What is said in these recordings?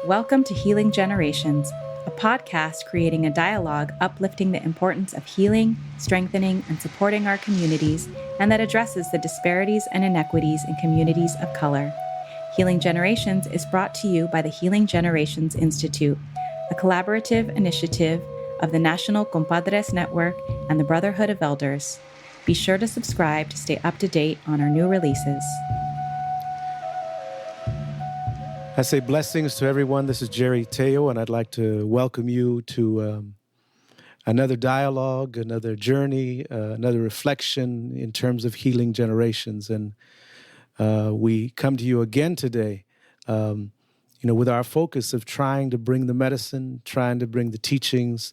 Welcome to Healing Generations, a podcast creating a dialogue uplifting the importance of healing, strengthening, and supporting our communities, and that addresses the disparities and inequities in communities of color. Healing Generations is brought to you by the Healing Generations Institute, a collaborative initiative of the National Compadres Network and the Brotherhood of Elders. Be sure to subscribe to stay up to date on our new releases. I say blessings to everyone. This is Jerry Teo, and I'd like to welcome you to another dialogue, another journey, another reflection in terms of healing generations. And we come to you again today, with our focus of trying to bring the medicine, trying to bring the teachings,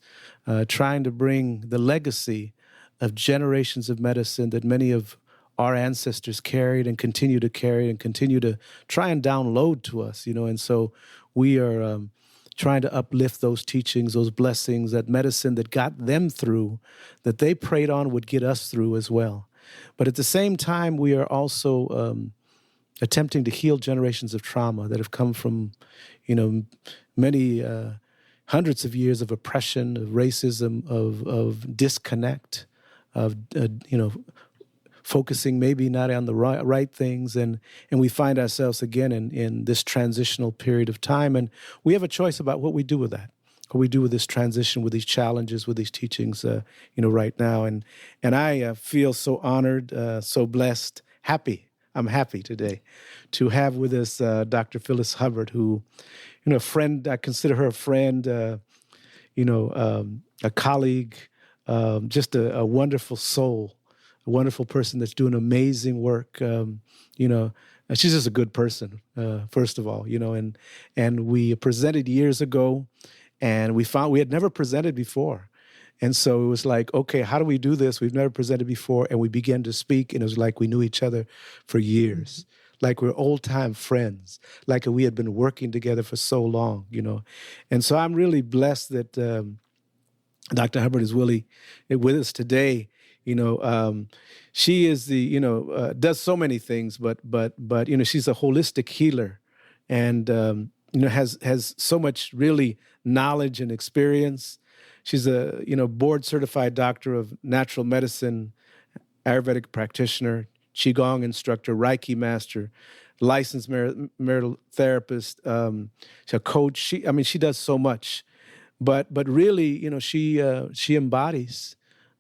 trying to bring the legacy of generations of medicine that many of our ancestors carried and continue to carry and continue to try and download to us, and so we are trying to uplift those teachings, those blessings, that medicine that got them through, that they prayed on would get us through as well. But at the same time, we are also attempting to heal generations of trauma that have come from, many hundreds of years of oppression, of racism, of disconnect, of, focusing maybe not on the right things, and we find ourselves again in this transitional period of time, and we have a choice about what we do with that, what we do with this transition, with these challenges, with these teachings, right now, and I feel so honored, so blessed, happy. I'm happy today to have with us Dr. Phyllis Hubbard, who, a friend. I consider her a friend, a colleague, just a wonderful soul. A wonderful person that's doing amazing work, and she's just a good person, first of all, and we presented years ago, and we found we had never presented before. And so it was like, okay, how do we do this? We've never presented before, and we began to speak, and it was like we knew each other for years, like we're old-time friends, like we had been working together for so long, And so I'm really blessed that Dr. Hubbard is really with us today. She is does so many things, but she's a holistic healer, and has so much really knowledge and experience. She's a board certified doctor of natural medicine, Ayurvedic practitioner, Qigong instructor, Reiki master, licensed marital therapist, she's a coach. She does so much, but really she embodies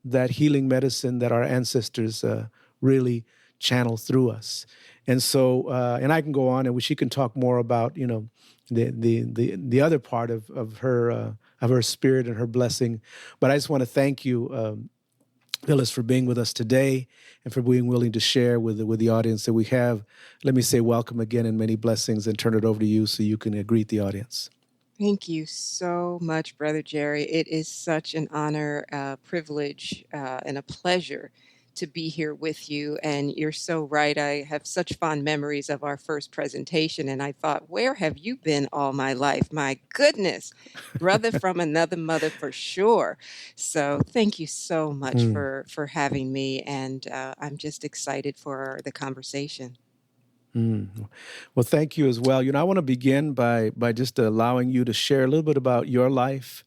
that healing medicine that our ancestors really channel through us. And so, and I can go on, and she can talk more about, the other part of her spirit and her blessing. But I just want to thank you, Phyllis, for being with us today and for being willing to share with the audience that we have. Let me say welcome again and many blessings, and turn it over to you so you can greet the audience. Thank you so much, Brother Jerry. It is such an honor, privilege, and a pleasure to be here with you. And you're so right. I have such fond memories of our first presentation. And I thought, where have you been all my life? My goodness, brother from another mother for sure. So thank you so much for having me. And I'm just excited for the conversation. Well, thank you as well. I want to begin by just allowing you to share a little bit about your life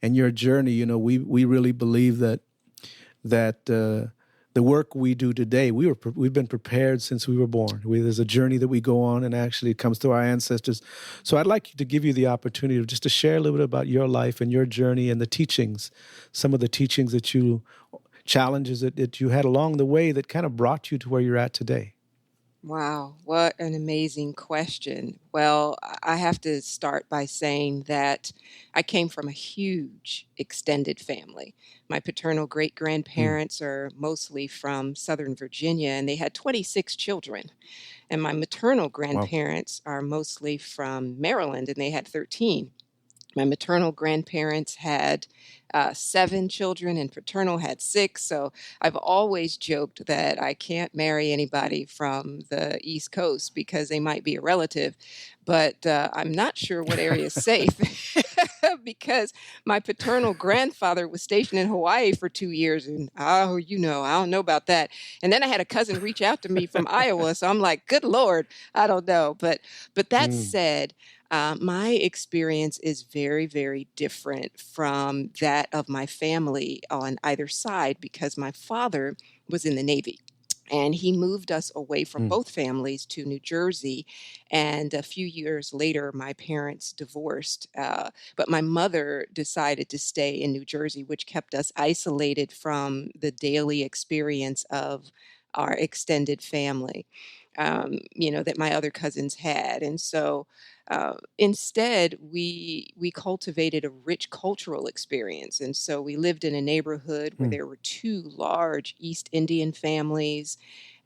and your journey. We really believe that the work we do today, we've been prepared since we were born. There's a journey that we go on, and actually it comes through our ancestors. So I'd like to give you the opportunity just to share a little bit about your life and your journey and the teachings, some of the teachings challenges that you had along the way that kind of brought you to where you're at today. Wow, what an amazing question. Well, I have to start by saying that I came from a huge extended family. My paternal great-grandparents are mostly from Southern Virginia, and they had 26 children. And my maternal Wow. grandparents are mostly from Maryland, and they had 13. My maternal grandparents had 7 children, and paternal had 6. So I've always joked that I can't marry anybody from the East Coast because they might be a relative, but I'm not sure what area is safe because my paternal grandfather was stationed in Hawaii for 2 years. And oh, I don't know about that. And then I had a cousin reach out to me from Iowa. So I'm like, good Lord, I don't know. But that Mm, said, my experience is very, very different from that of my family on either side because my father was in the Navy. And he moved us away from mm, both families to New Jersey. And a few years later, my parents divorced. But my mother decided to stay in New Jersey, which kept us isolated from the daily experience of our extended family, that my other cousins had. And so instead, we cultivated a rich cultural experience. And so we lived in a neighborhood where mm, there were two large East Indian families.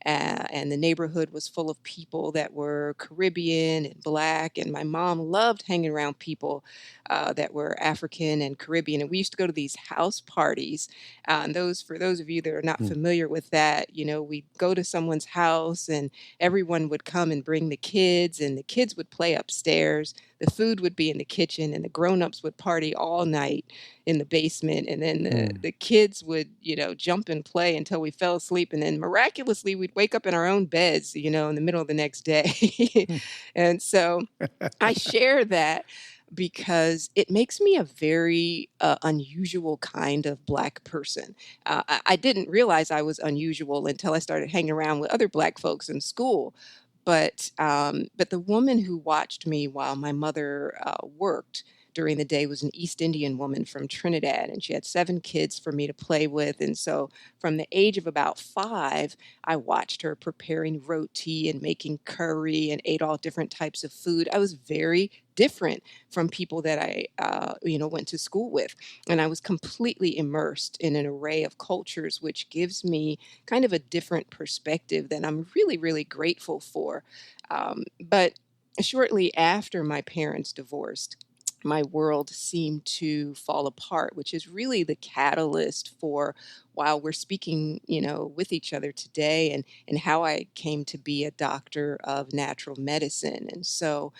And the neighborhood was full of people that were Caribbean and Black. And my mom loved hanging around people that were African and Caribbean. And we used to go to these house parties. And for those of you that are not mm, familiar with that, we'd go to someone's house and everyone would come and bring the kids, and the kids would play upstairs. The food would be in the kitchen, and the grown-ups would party all night in the basement. And then the, mm. the kids would, jump and play until we fell asleep. And then miraculously, we'd wake up in our own beds, in the middle of the next day. And so I share that because it makes me a very unusual kind of Black person. I didn't realize I was unusual until I started hanging around with other Black folks in school. But the woman who watched me while my mother worked during the day was an East Indian woman from Trinidad, and she had 7 kids for me to play with. And so, from the age of about 5, I watched her preparing roti and making curry and ate all different types of food. I was very different from people that I went to school with, and I was completely immersed in an array of cultures, which gives me kind of a different perspective that I'm really, really grateful for. But shortly after my parents divorced, my world seemed to fall apart, which is really the catalyst for while we're speaking, with each other today, and how I came to be a doctor of natural medicine. And so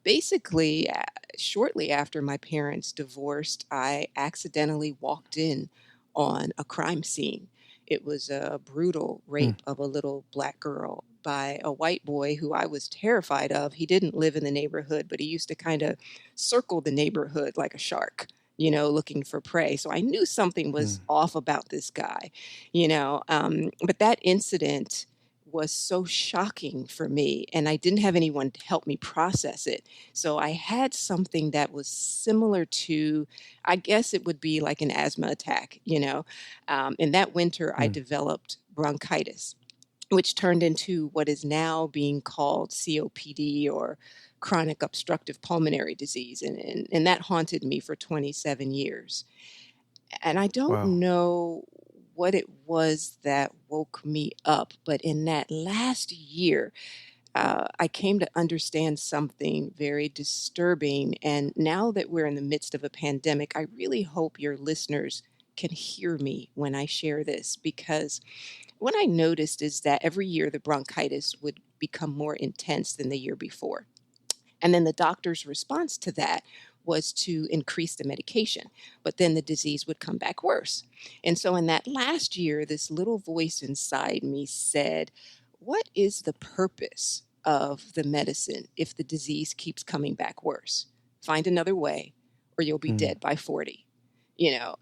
basically, shortly after my parents divorced, I accidentally walked in on a crime scene. It was a brutal Mm, rape of a little Black girl by a white boy who I was terrified of. He didn't live in the neighborhood, but he used to kind of circle the neighborhood like a shark, looking for prey. So I knew something was mm, off about this guy, but that incident was so shocking for me, and I didn't have anyone to help me process it. So I had something that was similar to, I guess it would be like an asthma attack. In that winter, I mm, developed bronchitis, which turned into what is now being called COPD, or chronic obstructive pulmonary disease. And that haunted me for 27 years. And I don't wow. know what it was that woke me up, but in that last year, I came to understand something very disturbing. And now that we're in the midst of a pandemic, I really hope your listeners can hear me when I share this, because what I noticed is that every year the bronchitis would become more intense than the year before. And then the doctor's response to that was to increase the medication, but then the disease would come back worse. And so in that last year, this little voice inside me said, what is the purpose of the medicine if the disease keeps coming back worse? Find another way, or you'll be Mm, dead by 40.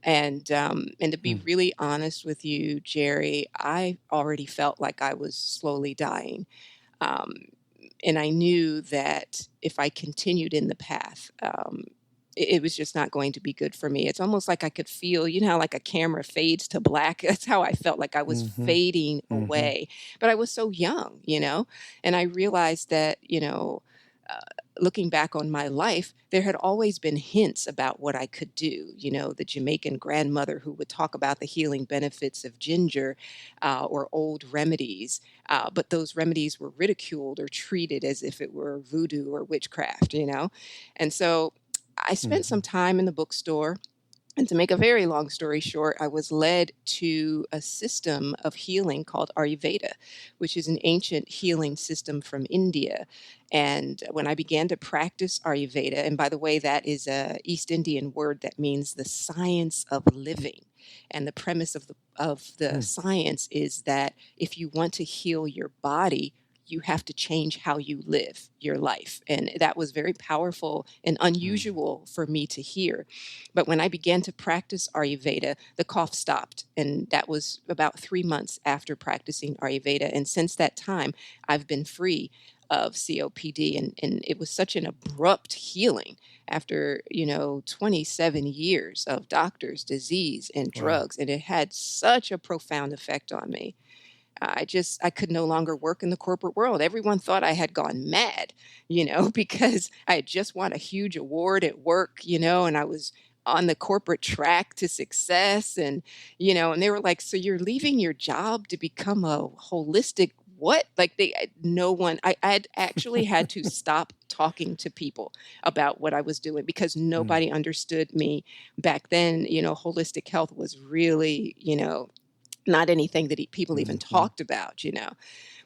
And to be mm, really honest with you, Jerry, I already felt like I was slowly dying. Um, and I knew that if I continued in the path, it was just not going to be good for me. It's almost like I could feel, how like a camera fades to black. That's how I felt like I was mhm, fading mhm, away. But I was so young. And I realized that, uh, looking back on my life, there had always been hints about what I could do. The Jamaican grandmother who would talk about the healing benefits of ginger, or old remedies, but those remedies were ridiculed or treated as if it were voodoo or witchcraft. And so I spent some mhm, time in the bookstore And to make a very long story short, I was led to a system of healing called Ayurveda, which is an ancient healing system from India. And when I began to practice Ayurveda, and by the way, that is a East Indian word that means the science of living. And the premise of the Mm, science is that if you want to heal your body, you have to change how you live your life. And that was very powerful and mm, unusual for me to hear. But when I began to practice Ayurveda, the cough stopped. And that was about 3 months after practicing Ayurveda. And since that time, I've been free of COPD. And it was such an abrupt healing after, 27 years of doctors, disease, and wow. drugs. And it had such a profound effect on me. I could no longer work in the corporate world. Everyone thought I had gone mad, because I had just won a huge award at work, and I was on the corporate track to success. And they were like, so you're leaving your job to become a holistic what? Like no one, I had actually had to stop talking to people about what I was doing because Mm, nobody understood me back then. Holistic health was really, not anything that people even mhm, talked about.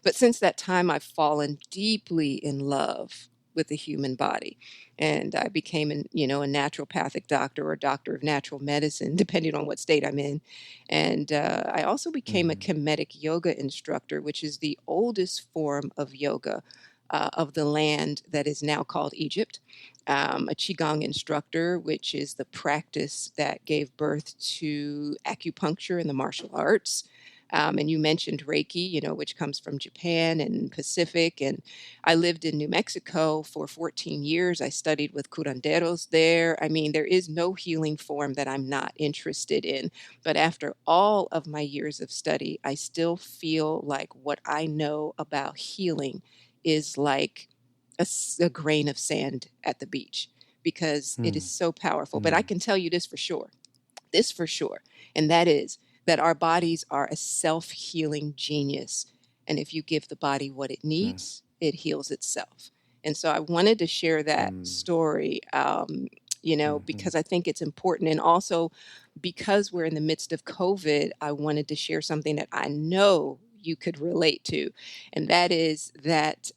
But since that time, I've fallen deeply in love with the human body. And I became a naturopathic doctor or a doctor of natural medicine, depending on what state I'm in. And I also became a mhm, Kemetic yoga instructor, which is the oldest form of yoga of the land that is now called Egypt. A Qigong instructor, which is the practice that gave birth to acupuncture and the martial arts. And you mentioned Reiki, which comes from Japan and Pacific. And I lived in New Mexico for 14 years. I studied with curanderos there. I mean, there is no healing form that I'm not interested in. But after all of my years of study, I still feel like what I know about healing is like a grain of sand at the beach because it is mm, so powerful. But I mm, can tell you this for sure, and that is that our bodies are a self healing genius. And if you give the body what it mm, needs, it heals itself. And so I wanted to share that mm, story, mhm, because I think it's important. And also because we're in the midst of COVID, I wanted to share something that I know you could relate to. And that is that,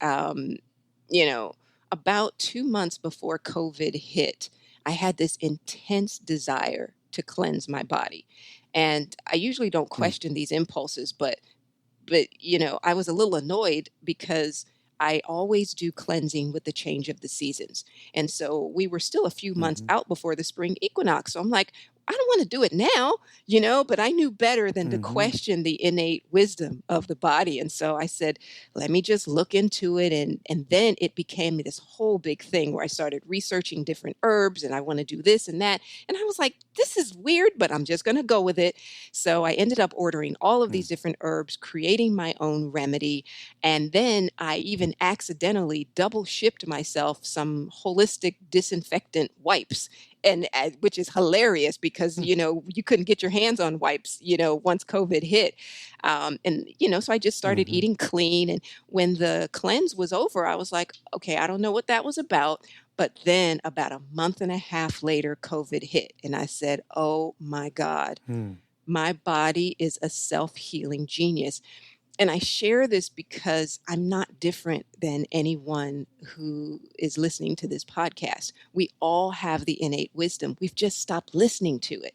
you know, about 2 months before COVID hit, I had this intense desire to cleanse my body. And I usually don't mm, question these impulses, but I was a little annoyed because I always do cleansing with the change of the seasons. And so we were still a few months mhm, out before the spring equinox. So I'm like, I don't want to do it now, but I knew better than to mhm, question the innate wisdom of the body. And so I said, let me just look into it. And then it became this whole big thing where I started researching different herbs and I want to do this and that. And I was like, this is weird, but I'm just going to go with it. So I ended up ordering all of mm, these different herbs, creating my own remedy. And then I even accidentally double shipped myself some holistic disinfectant wipes. And which is hilarious because mm, you couldn't get your hands on wipes once COVID hit, and so I just started mhm, eating clean. And when the cleanse was over, I was like, okay, I don't know what that was about. But then about a month and a half later, COVID hit, and I said, oh my God, mm, my body is a self healing genius. And I share this because I'm not different than anyone who is listening to this podcast. We all have the innate wisdom. We've just stopped listening to it.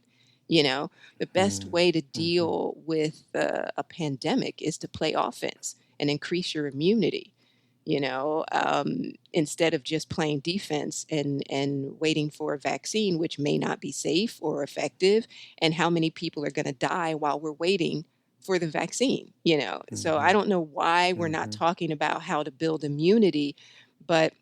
The best mm, way to mhm, deal with a pandemic is to play offense and increase your immunity. Instead of just playing defense and waiting for a vaccine, which may not be safe or effective, and how many people are going to die while we're waiting for the vaccine. So I mhm, don't know why we're not mhm, talking about how to build immunity, but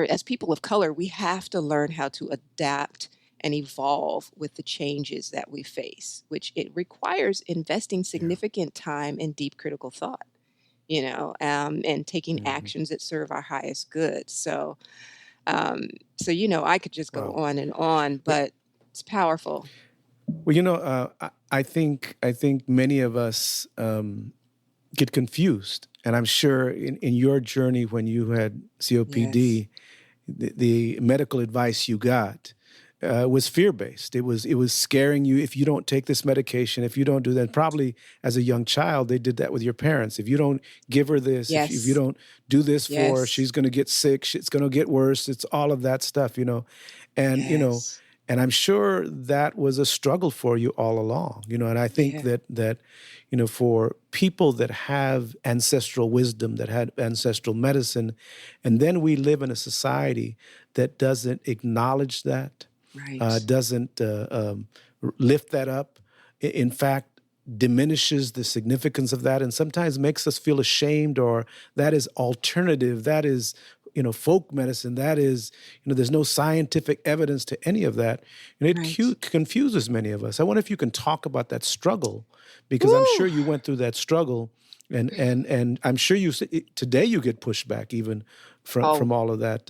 as people of color, we have to learn how to adapt and evolve with the changes that we face, which it requires investing yeah, significant time and deep critical thought, and taking mhm, actions that serve our highest good. So I could just go wow. on and on, But but it's powerful. well, I think many of us get confused, and I'm sure in your journey when you had Yes. COPD, the medical advice you got was fear-based. It was scaring you. If you don't take this medication, if you don't do that, probably as a young child, they did that with your parents. If you don't give her this, if you Yes. don't do this for her, Yes. she's going to get sick. It's going to get worse. It's all of that stuff, and Yes. and I'm sure that was a struggle for you all along, And I think Yeah. that for people that have ancestral wisdom, that had ancestral medicine, and then we live in a society that doesn't acknowledge that, Right. doesn't lift that up. In fact, diminishes the significance of that, and sometimes makes us feel ashamed, or that is alternative. That is, folk medicine. That is, there's no scientific evidence to any of that. It Right. confuses many of us. I wonder if you can talk about that struggle, because I'm Woo! sure you went through that struggle, and I'm sure today you get pushback even Oh, from all of that.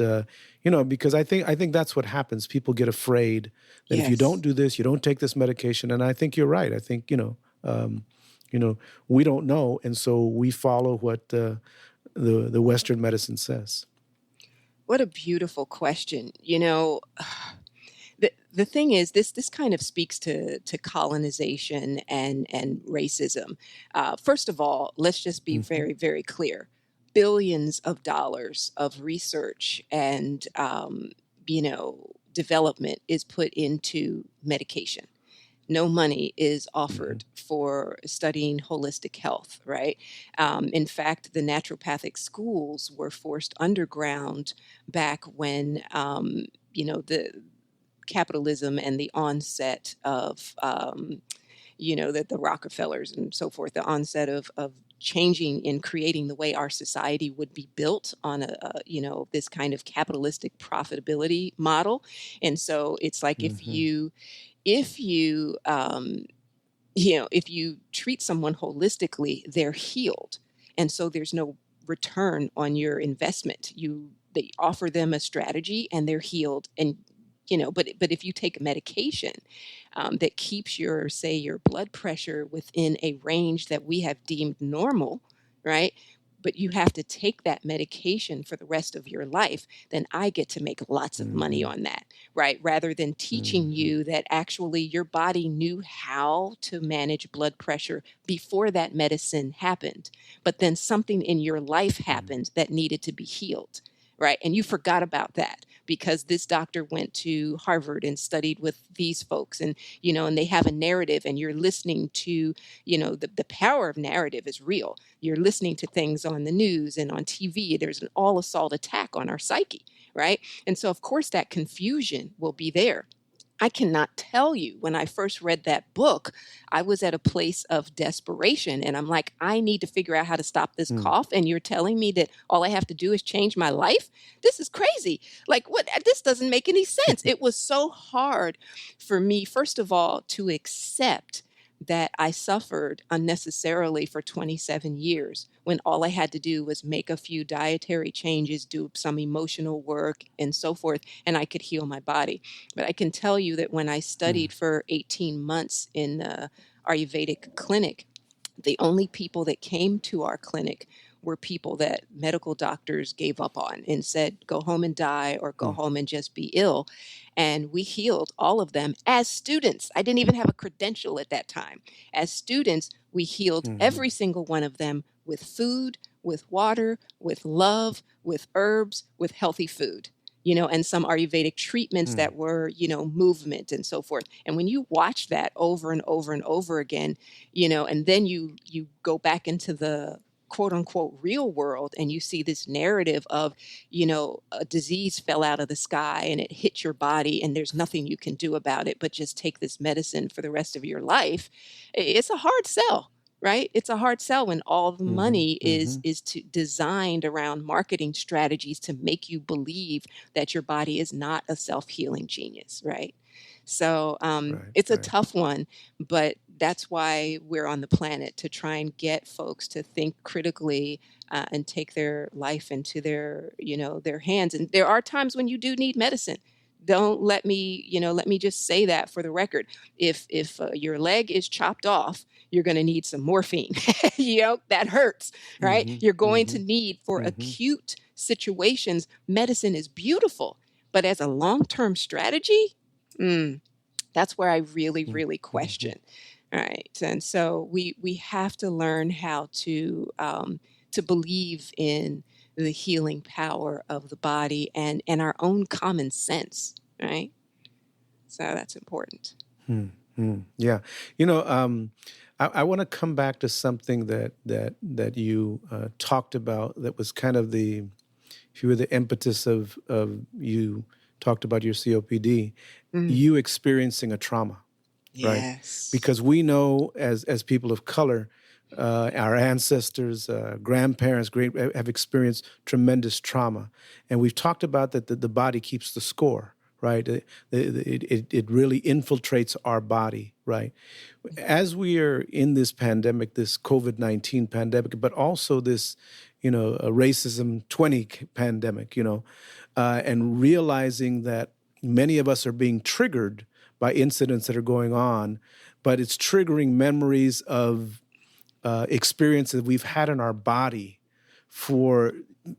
Because I think that's what happens. People get afraid that if you don't yes. do this, you don't take this medication, and I think you're right. I think um, we don't know, and so we follow what the Western medicine says. What a beautiful question. The thing is, this kind of speaks to colonization and racism. First of all, let's just be Hmm. very, very clear. Billions of dollars of research and development is put into medication. No money is Hmm. offered for studying holistic health, right? In fact, the naturopathic schools were forced underground back when, the capitalism and the onset of, the Rockefellers and so forth, the onset of changing and creating the way our society would be built on this kind of capitalistic profitability model. And so it's like Hmm. if you treat someone holistically, they're healed. And so there's no return on your investment. They offer them a strategy and they're healed. And but if you take a medication that keeps your blood pressure within a range that we have deemed normal, right? But you have to take that medication for the rest of your life, then I get to make lots of money Hmm. on that, right? Rather than teaching Hmm. you that actually your body knew how to manage blood pressure before that medicine happened. But then something in your life happened that needed to be healed, right? And you forgot about that because this doctor went to Harvard and studied with these folks and they have a narrative and you're listening to, the power of narrative is real. You're listening to things on the news and on TV. There's an all assault attack on our psyche, right? And so, of course, that confusion will be there. I cannot tell you when I first read that book, I was at a place of desperation and I'm like, I need to figure out how to stop this Hmm. cough. And you're telling me that all I have to do is change my life? This is crazy. Like, what? This doesn't make any sense. It was so hard for me, first of all, to accept that I suffered unnecessarily for 27 years when all I had to do was make a few dietary changes, do some emotional work, and so forth, and I could heal my body. But I can tell you that when I Hmm. studied for 18 months in the Ayurvedic clinic, the only people that came to our clinic were people that medical doctors gave up on and said, go home and die or go Hmm. home and just be ill. And we healed all of them as students. I didn't even have a credential at that time. As students, we healed Hmm. every single one of them with food, with water, with love, with herbs, with healthy food. And some Ayurvedic treatments Hmm. that were, movement and so forth. And when you watch that over and over and over again, and then you go back into the quote unquote real world and you see this narrative of a disease fell out of the sky and it hit your body and there's nothing you can do about it but just take this medicine for the rest of your life. It's a hard sell, right? It's a hard sell when all the Hmm. money is Hmm. designed around marketing strategies to make you believe that your body is not a self-healing genius, right? So Right. it's a Right. tough one, but that's why we're on the planet to try and get folks to think critically and take their life into their hands. And there are times when you do need medicine. Don't let me just say that for the record. If your leg is chopped off, you're going to need some morphine. That hurts, right? Hmm. You're going to Hmm. need for Hmm. acute situations. Medicine is beautiful, but as a long-term strategy, Mm, that's where I really, Mm, really mhm, question. Right. And so we have to learn how to believe in the healing power of the body and our own common sense. Right. So that's important. mm, mm. Yeah. I want to come back to something that you talked about that was kind of if you were the impetus of you talked about your COPD, Mm, you experiencing a trauma, right? yes. Because we know as people of color, our ancestors, grandparents, great have experienced tremendous trauma, and we've talked about that the body keeps the score, right? It really infiltrates our body, right? As we are in this pandemic, this COVID-19 pandemic, but also this, a racism 20 pandemic, and realizing that many of us are being triggered by incidents that are going on, but it's triggering memories of experiences we've had in our body for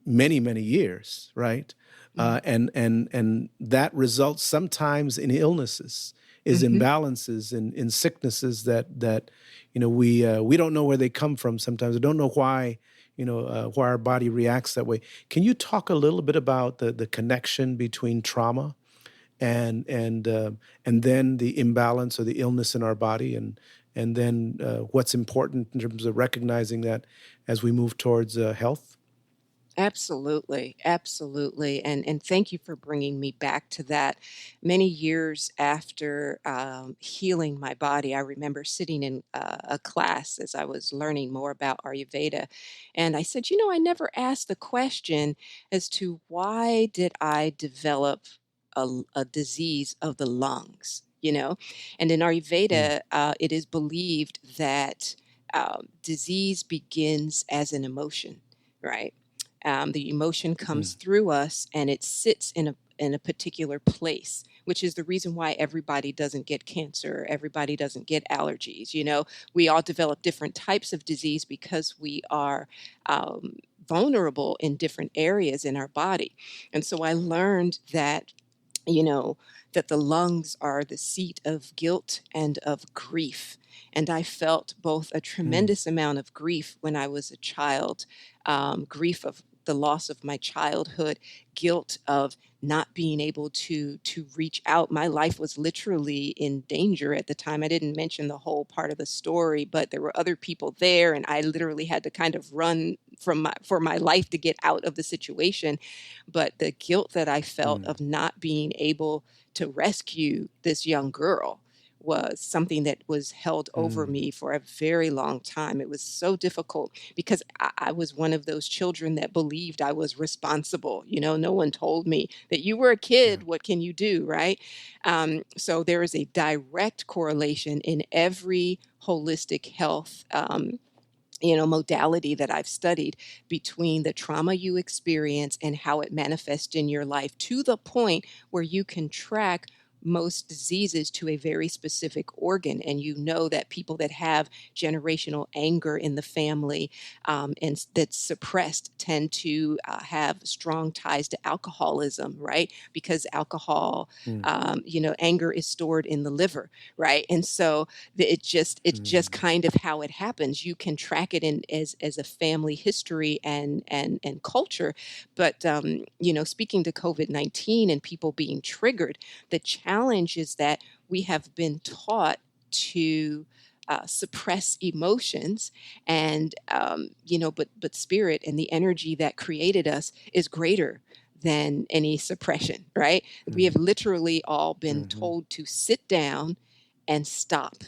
many, many years, right? Mm, And that results sometimes in illnesses, is hmm imbalances in sicknesses that we don't know where they come from. Sometimes we don't know why our body reacts that way. Can you talk a little bit about the connection between trauma and then the imbalance or the illness in our body, and then what's important in terms of recognizing that as we move towards health? Absolutely, absolutely, and thank you for bringing me back to that. Many years after healing my body, I remember sitting in a class as I was learning more about Ayurveda, and I said, I never asked the question as to why did I develop a disease of the lungs. And in Mm, Ayurveda, it is believed that disease begins as an emotion, right? The emotion comes mm, through us and it sits in a particular place, which is the reason why everybody doesn't get cancer, everybody doesn't get allergies. We all develop different types of disease because we are vulnerable in different areas in our body. And so I learned you know, that the lungs are the seat of guilt and of grief. And I felt both a mm, tremendous amount of grief when I was a child, grief of the loss of my childhood, guilt of not being able to reach out. My life was literally in danger at the time. I didn't mention the whole part of the story, but there were other people there, and I literally had to kind of run for my life to get out of the situation. But the guilt that I felt mm, of not being able to rescue this young girl was something that was held over mm, me for a very long time. It was so difficult because I was one of those children that believed I was responsible. No one told me that you were a yeah. kid. What can you do? Right. So there is a direct correlation in every holistic health modality that I've studied between the trauma you experience and how it manifests in your life to the point where you can track most diseases to a very specific organ. And that people that have generational anger in the family that's suppressed tend to have strong ties to alcoholism, right? Because alcohol, Mm, anger is stored in the liver, right? And so it's just mm, kind of how it happens. You can track it in as a family history and culture. But speaking to COVID-19 and people being triggered, the challenge is that we have been taught to suppress emotions, and but spirit and the energy that created us is greater than any suppression, right? We have mm, literally all been mhm, told to sit down and stop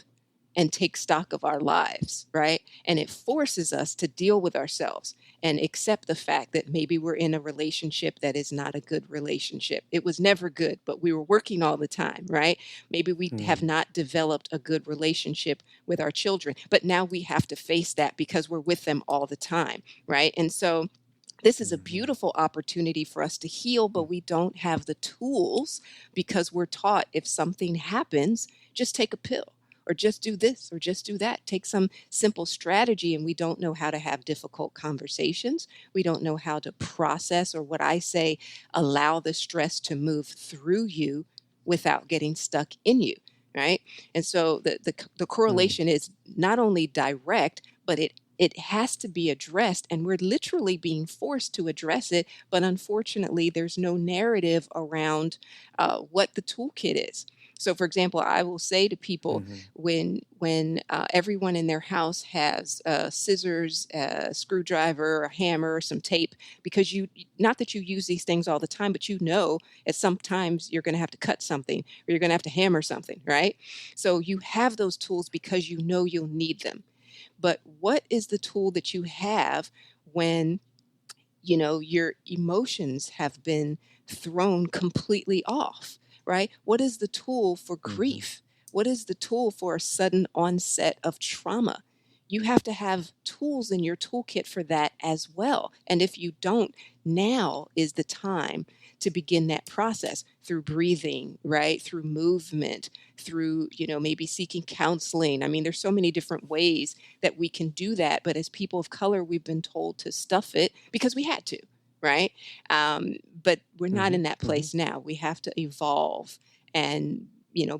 and take stock of our lives, right? And it forces us to deal with ourselves and accept the fact that maybe we're in a relationship that is not a good relationship. It was never good, but we were working all the time, right? Maybe we have mm, not developed a good relationship with our children, but now we have to face that because we're with them all the time, right? And so this is a mhm, beautiful opportunity for us to heal, but we don't have the tools because we're taught if something happens, just take a pill or just do this or just do that. Take some simple strategy, and we don't know how to have difficult conversations. We don't know how to process, or what I say, allow the stress to move through you without getting stuck in you, right? And so the Mm, correlation is not only direct, but it has to be addressed, and we're literally being forced to address it. But unfortunately, there's no narrative around what the toolkit is. So, for example, I will say to people, mhm, when everyone in their house has scissors, a screwdriver, a hammer, some tape, because you, not that you use these things all the time, but you know at sometimes you're going to have to cut something or you're going to have to hammer something, right? So you have those tools because you know you'll need them. But what is the tool that you have when your emotions have been thrown completely off, right? What is the tool for mhm, grief? What is the tool for a sudden onset of trauma? You have to have tools in your toolkit for that as well. And if you don't, now is the time to begin that process through breathing, right? Through movement, through, maybe seeking counseling. I mean, there's so many different ways that we can do that. But as people of color, we've been told to stuff it because we had to, right? But we're not mhm, in that mhm, place now. We have to evolve and,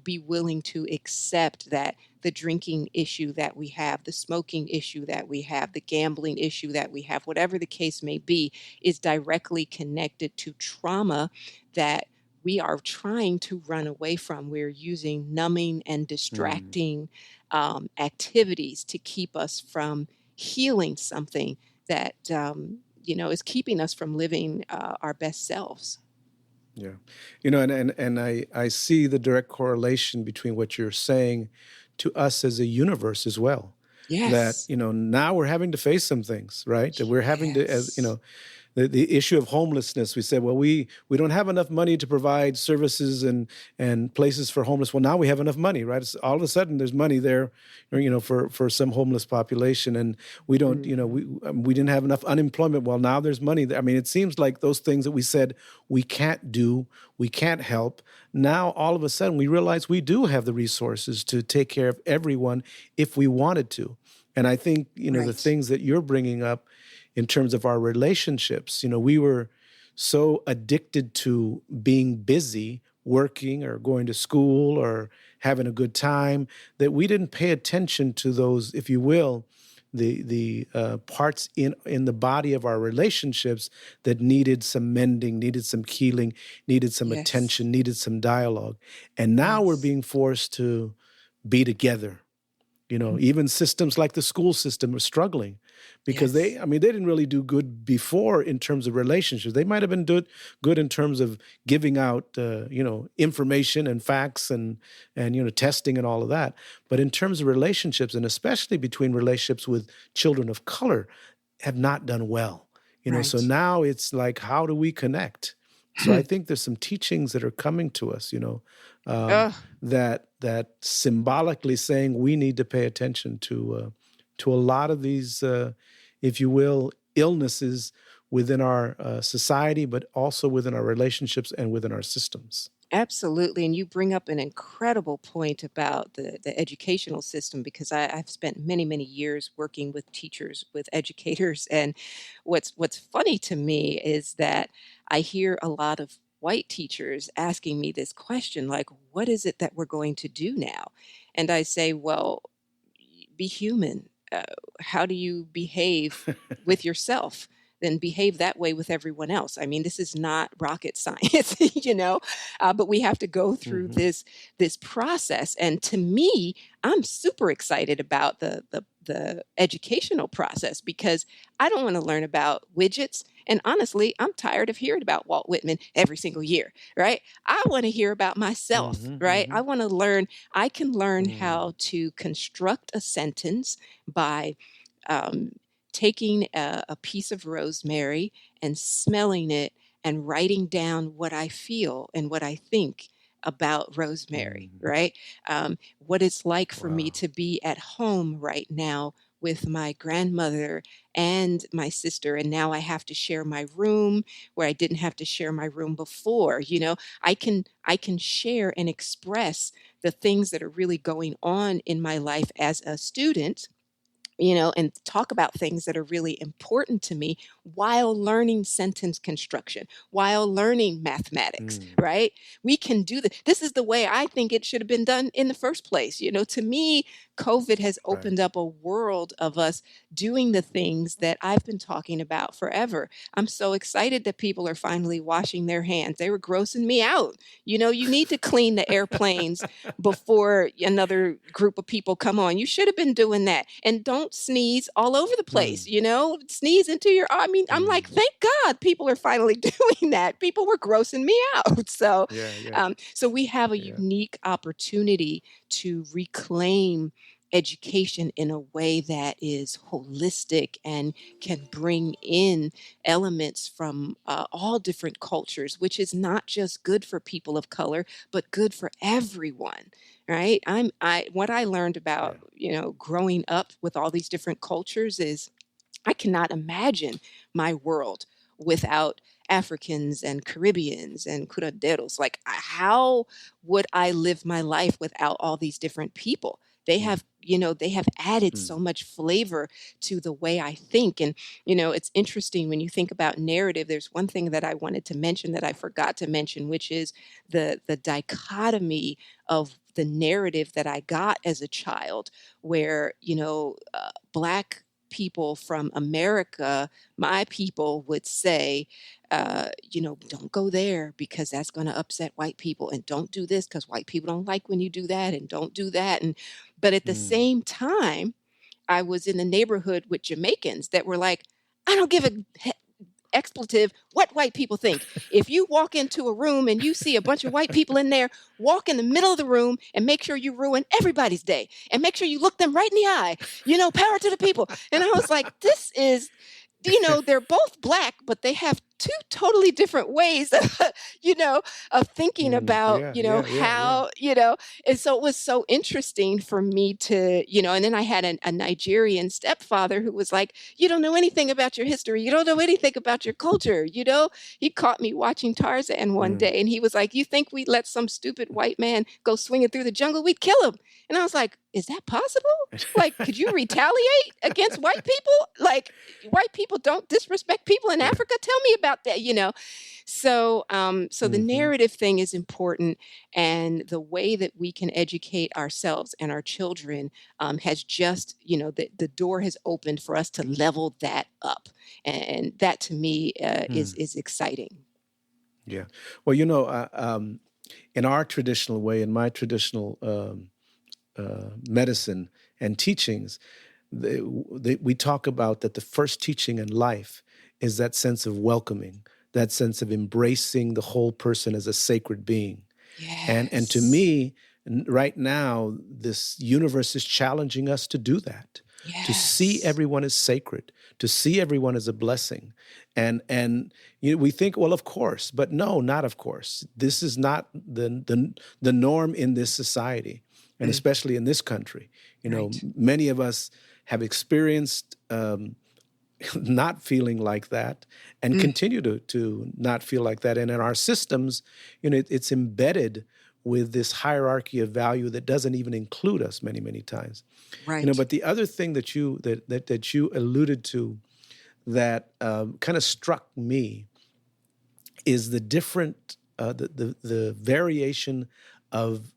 be willing to accept that the drinking issue that we have, the smoking issue that we have, the gambling issue that we have, whatever the case may be, is directly connected to trauma that we are trying to run away from. We're using numbing and mm. distracting activities to keep us from healing something that is keeping us from living our best selves. Yeah. And I see the direct correlation between what you're saying to us as a universe as well. That, Yes. now we're having to face some things, right? That we're having to, as Yes. the issue of homelessness. We said, well, we don't have enough money to provide services and places for homeless. Well, now we have enough money, right? It's, all of a sudden, there's money there, for some homeless population, and we don't, Mhm. we didn't have enough unemployment. Well, now there's money there. I mean, it seems like those things that we said we can't do, we can't help. Now, all of a sudden, we realize we do have the resources to take care of everyone if we wanted to. And I think, the Right. things that you're bringing up in terms of our relationships. We were so addicted to being busy, working or going to school or having a good time, that we didn't pay attention to those, if you will, the parts in the body of our relationships that needed some mending, needed some healing, needed some Yes. attention, needed some dialogue. And now we're Yes. being forced to be together. Even systems like the school system are struggling because Yes. I mean, they didn't really do good before in terms of relationships. They might have been good in terms of giving out, information and facts and testing and all of that. But in terms of relationships, and especially between relationships with children of color, have not done well. So Right. now it's like, how do we connect? So I think there's some teachings that are coming to us, um, Oh, that symbolically saying we need to pay attention to a lot of these, if you will, illnesses within our society, but also within our relationships and within our systems. absolutely. And you bring up an incredible point about the educational system because I've spent many, many years working with teachers, with educators. And what's funny to me is that I hear a lot of white teachers asking me this question, like, what is it that we're going to do now? And I say, well, be human. How do you behave with yourself? Then behave that way with everyone else. I mean, this is not rocket science, but we have to go through Hmm. this process. And to me, I'm super excited about the educational process because I don't want to learn about widgets. And honestly, I'm tired of hearing about Walt Whitman every single year, right? I want to hear about myself, Hmm. right? Hmm. I want to learn, I can learn Mm. how to construct a sentence by um, taking a piece of rosemary and smelling it and writing down what I feel and what I think about rosemary, Mm. right? What it's like for me Wow. to be at home right now with my grandmother and my sister, and now I have to share my room where I didn't have to share my room before. I can share and express the things that are really going on in my life as a student and talk about things that are really important to me while learning sentence construction, while learning mathematics, Mm, right? We can do this. This is the way I think it should have been done in the first place. To me, COVID has right. opened up a world of us doing the things that I've been talking about forever. I'm so excited that people are finally washing their hands. They were grossing me out. You need to clean the airplanes before another group of people come on. You should have been doing that. And don't sneeze all over the place, Mm, sneeze into your, I mean, I'm like, mm. thank God people are finally doing that. People were grossing me out. So, Yeah, yeah, so we have a yeah. unique opportunity to reclaim education in a way that is holistic and can bring in elements from all different cultures, which is not just good for people of color, but good for everyone, right? What I learned about, Yeah. growing up with all these different cultures is I cannot imagine my world without Africans and Caribbeans and curanderos. Like, how would I live my life without all these different people? Mm, They have added mm, so much flavor to the way I think. And, it's interesting when you think about narrative. There's one thing that I wanted to mention that I forgot to mention, which is the dichotomy of the narrative that I got as a child, where, Black people from America, my people would say, don't go there because that's going to upset white people, and don't do this because white people don't like when you do that, and don't do that. But at the mm. same time, I was in the neighborhood with Jamaicans that were like, I don't give a expletive what white people think. If you walk into a room and you see a bunch of white people in there, walk in the middle of the room and make sure you ruin everybody's day, and make sure you look them right in the eye. Power to the people. And I was like, this is, they're both Black, but they have two totally different ways you know of thinking Mm, about, yeah, yeah, yeah, yeah. how, and so it was so interesting for me to, and then I had a Nigerian stepfather who was like, you don't know anything about your history, you don't know anything about your culture. He caught me watching Tarzan one Mm. day, and he was like, you think we'd let some stupid white man go swinging through the jungle? We'd kill him. And I was like, is that possible? Like, could you retaliate against white people? Like, white people don't disrespect people in Yeah. Africa? Tell me about that. So the Hmm. narrative thing is important, and the way that we can educate ourselves and our children has just, the door has opened for us to level that up, and that to me Mm. is exciting. Yeah. Well, in our traditional way, in my traditional medicine and teachings, we talk about that the first teaching in life is that sense of welcoming, that sense of embracing the whole person as a sacred being. And to Yes. me, right now, this universe is challenging us to do that, to see Yes. everyone as sacred, to see everyone as a blessing. And we think, well, of course, but no, not of course. This is not the norm in this society, and Mm, especially in this country. right. Many of us have experienced not feeling like that, and Mm, continue to not feel like that. And in our systems, it's embedded with this hierarchy of value that doesn't even include us many, many times. right. But the other thing that you alluded to that kind of struck me is the different the variation of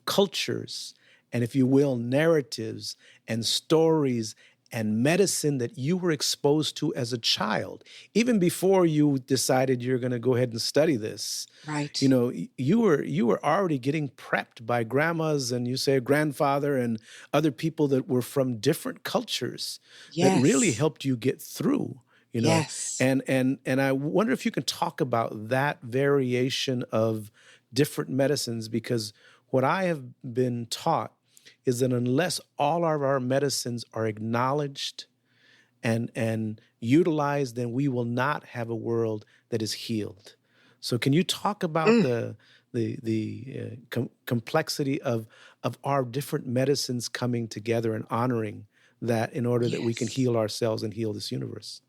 cultures, and, if you will, narratives and stories and medicine that you were exposed to as a child, even before you decided you're going to go ahead and study this. Right. You were already getting prepped by grandmas, and you say a grandfather, and other people that were from different cultures that really Yes. helped you get through. you know Yes. and I wonder if you can talk about that variation of different medicines, because what I have been taught is that unless all of our medicines are acknowledged and utilized, then we will not have a world that is healed. So can you talk about Mm, the complexity of our different medicines coming together and honoring that, in order that we can yes. heal ourselves and heal this universe?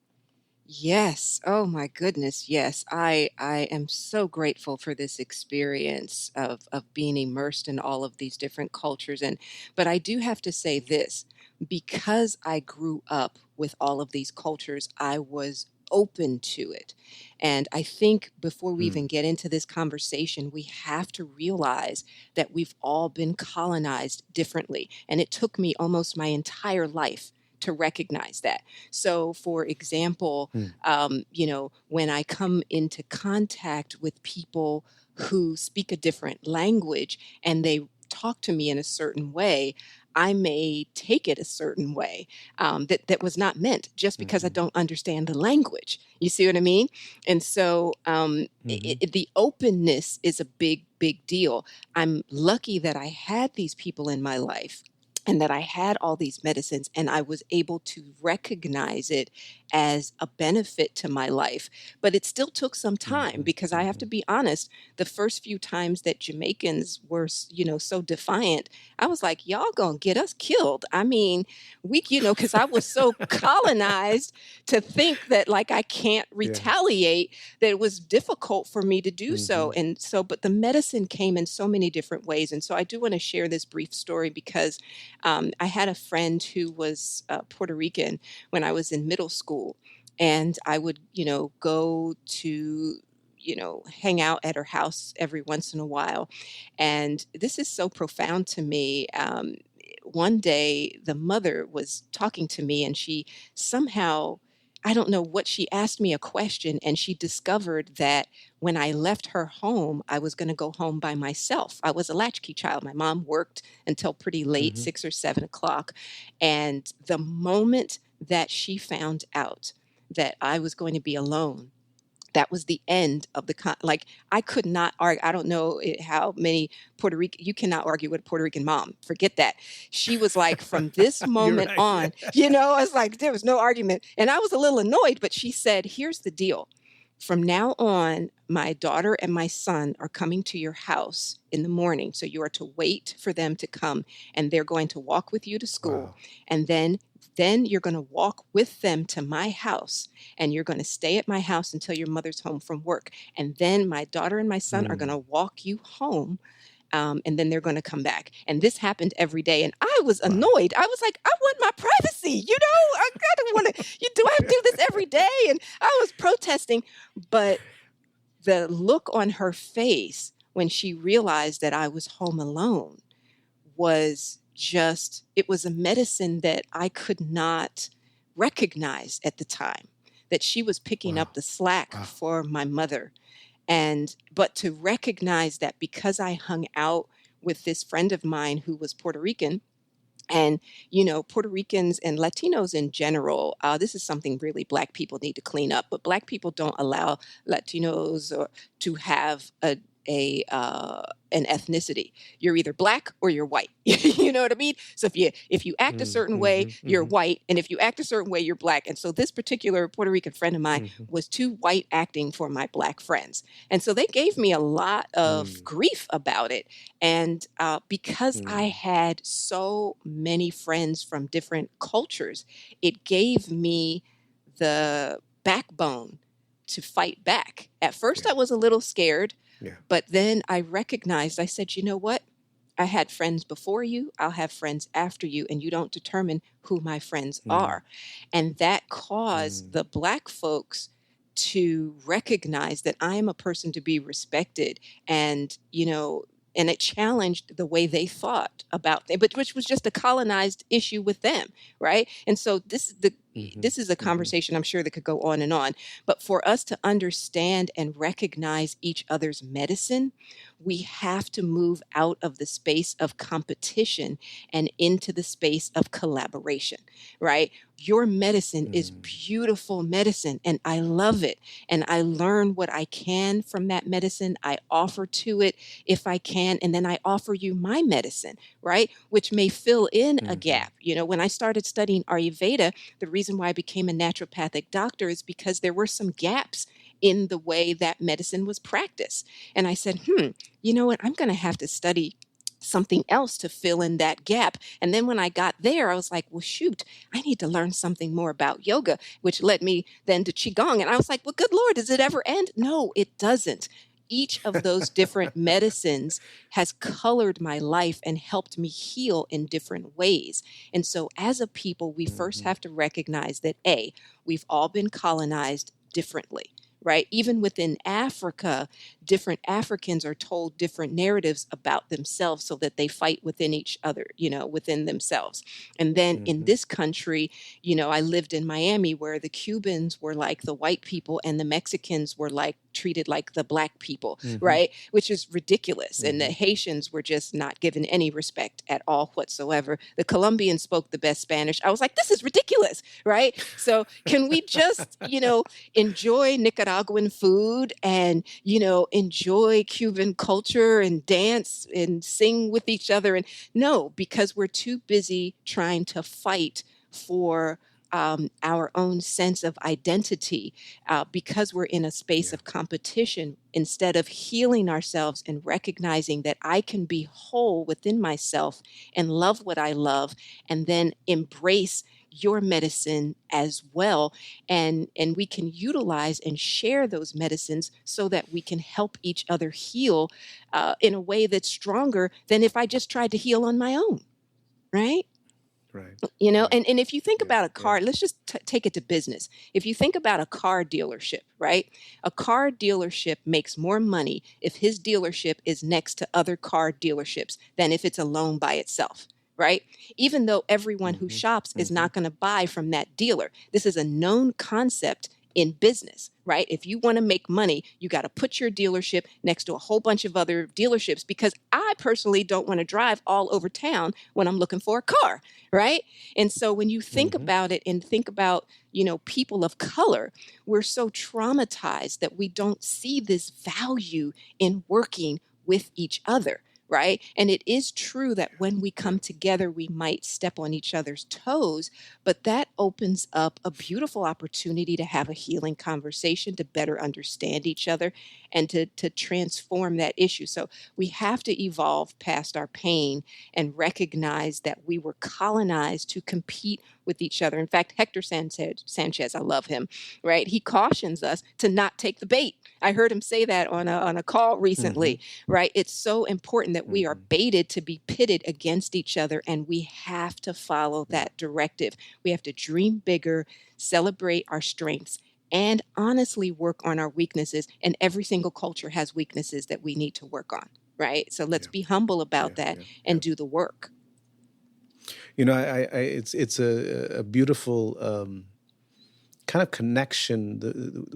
Yes. Oh my goodness. Yes. I am so grateful for this experience of being immersed in all of these different cultures. And but I do have to say this, because I grew up with all of these cultures, I was open to it. And I think before we Mm, even get into this conversation, we have to realize that we've all been colonized differently. And it took me almost my entire life to recognize that. So, for example, mm, when I come into contact with people who speak a different language and they talk to me in a certain way, I may take it a certain way that was not meant just because I mhm, don't understand the language. You see what I mean? And so mhm, the openness is a big, big deal. I'm lucky that I had these people in my life and that I had all these medicines and I was able to recognize it as a benefit to my life. But it still took some time mhm, because I have to mhm. be honest, the first few times that Jamaicans were, so defiant, I was like, y'all gonna get us killed. I mean, because I was so colonized to think that like I can't Yeah. retaliate, that it was difficult for me to do so. Mhm, And so, but the medicine came in so many different ways. And so I do want to share this brief story because I had a friend who was Puerto Rican when I was in middle school, and I would, go to, hang out at her house every once in a while. And this is so profound to me. One day, the mother was talking to me, and she somehow, I don't know what, she asked me a question, and she discovered that when I left her home, I was going to go home by myself. I was a latchkey child. My mom worked until pretty late, mhm. 6 or 7 o'clock. And the moment that she found out that I was going to be alone, that was the end of like, I could not argue. I don't know how many Puerto Rican, you cannot argue with a Puerto Rican mom. Forget that. She was like, from this You're moment right. on, I was like, there was no argument. And I was a little annoyed, but she said, here's the deal. From now on, my daughter and my son are coming to your house in the morning. So you are to wait for them to come, and they're going to walk with you to school. Wow. And then you're going to walk with them to my house, and you're going to stay at my house until your mother's home from work. And then my daughter and my son are going Mm. to walk you home. And then they're going to come back. And this happened every day. And I was Wow. annoyed. I was like, I want my privacy. I kind of want to, do I have to do this every day? And I was protesting. But the look on her face when she realized that I was home alone was just, it was a medicine that I could not recognize at the time, that she was picking Wow. up the slack Wow. for my mother. And, but to recognize that because I hung out with this friend of mine who was Puerto Rican, and, Puerto Ricans and Latinos in general, this is something really Black people need to clean up. But Black people don't allow Latinos to have an ethnicity. You're either Black or you're white. You know what I mean? So if you act a Mm, certain way, mhm, you're mhm, white, and if you act a certain way, you're Black. And so this particular Puerto Rican friend of mine mhm, was too white acting for my Black friends, and so they gave me a lot of mm, grief about it. And because I mm. had so many friends from different cultures, it gave me the backbone to fight back. At first, Yeah. I was a little scared, Yeah. but then I recognized, I said, you know what? I had friends before you, I'll have friends after you, and you don't determine who my friends Mm, are. And that caused mm, the Black folks to recognize that I am a person to be respected, and, and it challenged the way they thought about it, but which was just a colonized issue with them, right? And so mhm, this is a mhm, conversation I'm sure that could go on and on. But for us to understand and recognize each other's medicine, we have to move out of the space of competition and into the space of collaboration, right? Your medicine is mm, beautiful medicine, and I love it. And I learn what I can from that medicine. I offer to it if I can, and then I offer you my medicine, right? Which may fill in a mhm, gap. When I started studying Ayurveda, the reason why I became a naturopathic doctor is because there were some gaps in the way that medicine was practiced. And I said, you know what? I'm going to have to study something else to fill in that gap. And then when I got there, I was like, well, shoot, I need to learn something more about yoga, which led me then to Qigong. And I was like, well, good Lord, does it ever end? No, it doesn't. Each of those different medicines has colored my life and helped me heal in different ways. And so as a people, we first Mm-hmm. have to recognize that we've all been colonized differently. Right? Even within Africa, different Africans are told different narratives about themselves so that they fight within each other, within themselves. And then in Mm-hmm. this country, I lived in Miami where the Cubans were like the white people and the Mexicans were like treated like the black people, Mm-hmm. right? Which is ridiculous. And the Mm-hmm. Haitians were just not given any respect at all whatsoever. The Colombians spoke the best Spanish. I was like, this is ridiculous, right? So can we just, enjoy Nicaraguan food and, enjoy Cuban culture and dance and sing with each other? And no, because we're too busy trying to fight for our own sense of identity, because we're in a space Yeah. of competition, instead of healing ourselves and recognizing that I can be whole within myself and love what I love, and then embrace your medicine as well, and we can utilize and share those medicines so that we can help each other heal in a way that's stronger than if I just tried to heal on my own, right? Right. Right. And if you think Yeah. about a Yeah. car, let's just take it to business. If you think about a car dealership, right? A car dealership makes more money if his dealership is next to other car dealerships than if it's alone by itself, right? Even though everyone who Mm-hmm. shops is Mm-hmm. not going to buy from that dealer. This is a known concept in business, right? If you want to make money, you got to put your dealership next to a whole bunch of other dealerships, because I personally don't want to drive all over town when I'm looking for a car, right? And so when you think Mm-hmm. about it and think about, people of color, we're so traumatized that we don't see this value in working with each other. Right. And it is true that when we Yeah. come together, we might step on each other's toes, but that opens up a beautiful opportunity to have a healing conversation, to better understand each other, and to transform that issue. So we have to evolve past our pain and recognize that we were colonized to compete with each other. In fact, Hector Sanchez, I love him, right? He cautions us to not take the bait. I heard him say that on a call Mm-hmm. recently, right? It's so important that we are Mm-hmm. baited to be pitted against each other, and we have to follow Yeah. that directive. We have to dream bigger, celebrate our strengths, and honestly work on our weaknesses. And every single culture has weaknesses that we need to work on, right? So let's Yeah. be humble Yeah. about that Yeah. Yeah. and do the work. It's a beautiful kind of connection,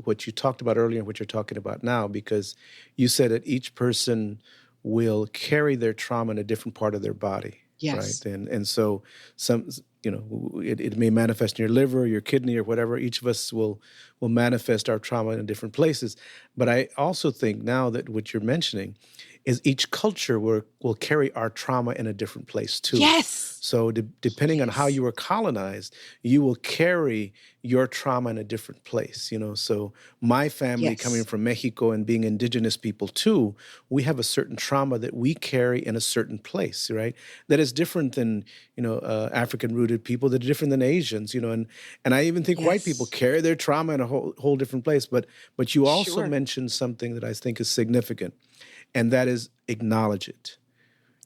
what you talked about earlier and what you're talking about now, because you said that each person will carry their trauma in a different part of their body, right? Yes. And so some, it may manifest in your liver, your kidney, or whatever. Each of us will manifest our trauma in different places. But I also think now that what you're mentioning is each culture will carry our trauma in a different place too. Yes. So depending on how Yes. you were colonized, you will carry your trauma in a different place. So my family coming Yes. from Mexico and being indigenous people too, we have a certain trauma that we carry in a certain place, right? That is different than, African rooted people, that are different than Asians, and I even think white people Yes. carry their trauma in a whole different place. But you also Sure. mentioned something that I think is significant, and that is acknowledge it.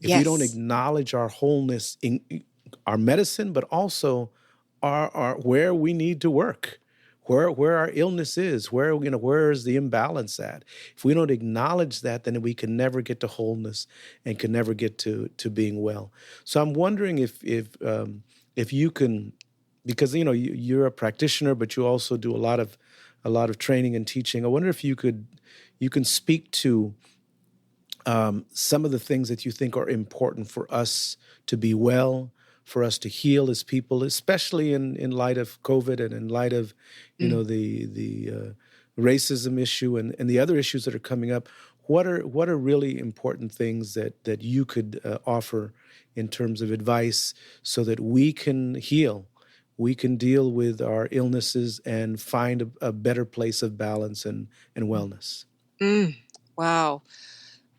If we don't Yes. acknowledge our wholeness in our medicine, but also our where we need to work, where our illness is, where is the imbalance at? If we don't acknowledge that, then we can never get to wholeness and can never get to being well. So I'm wondering if you can, because you're a practitioner, but you also do a lot of training and teaching. I wonder if you can speak to some of the things that you think are important for us to be well, for us to heal as people, especially in light of COVID and in light of, Mm. the racism issue and the other issues that are coming up. What are really important things that you could offer in terms of advice so that we can heal, we can deal with our illnesses and find a better place of balance and wellness? Mm. Wow.